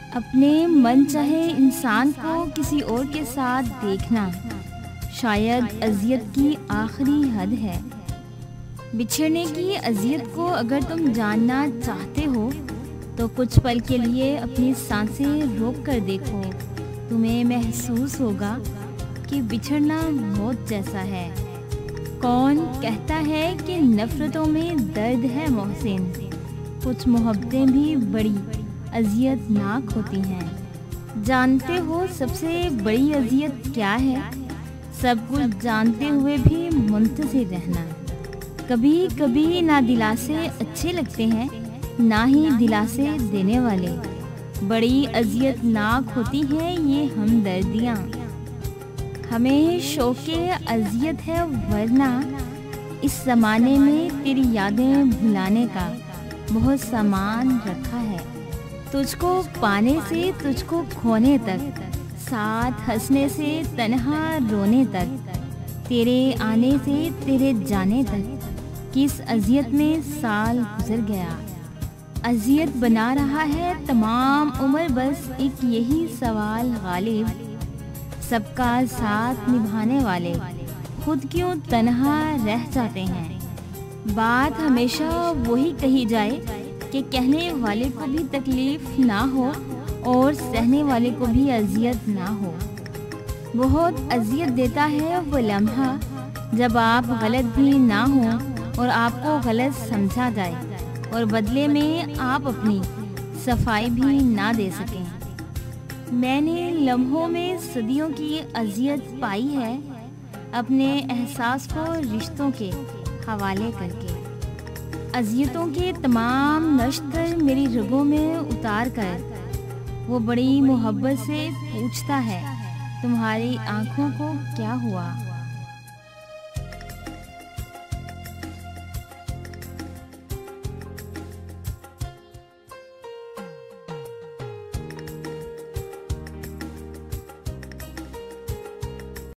अपने मन चाहे इंसान को किसी और के साथ देखना शायद अजियत की आखिरी हद है। बिछड़ने की अजियत को अगर तुम जानना चाहते हो तो कुछ पल के लिए अपनी सांसें रोक कर देखो। तुम्हें महसूस होगा कि बिछड़ना मौत जैसा है। कौन कहता है कि नफ़रतों में दर्द है मोहसिन? कुछ मोहब्बतें भी बड़ी अजियतनाक होती हैं। जानते हो सबसे बड़ी अजियत क्या है? सब कुछ जानते हुए भी मुंतज़िर रहना। कभी कभी ना दिलासे अच्छे लगते हैं, ना ही दिलासे देने वाले। बड़ी अजियतनाक होती हैं ये हमदर्दियाँ। हमें शौक़े अजियत है, वरना इस ज़माने में तेरी यादें भुलाने का बहुत सामान रखा है। तुझको पाने से तुझको खोने तक, साथ हंसने से तन्हा रोने तक, तेरे आने से तेरे जाने तक, किस अजियत में साल गुजर गया। अजियत बना रहा है तमाम उम्र बस एक यही सवाल गालिब, सबका साथ निभाने वाले खुद क्यों तन्हा रह जाते हैं। बात हमेशा वही कही जाए कि कहने वाले को भी तकलीफ़ ना हो और सहने वाले को भी अजियत ना हो। बहुत अजियत देता है वो लम्हा जब आप गलत भी ना हो और आपको गलत समझा जाए और बदले में आप अपनी सफाई भी ना दे सकें। मैंने लम्हों में सदियों की अजियत पाई है, अपने एहसास को रिश्तों के हवाले करके। अजियतों के तमाम नश्तर मेरी रगों में उतार कर वो बड़ी मोहब्बत से पूछता है, तुम्हारी आँखों को क्या हुआ?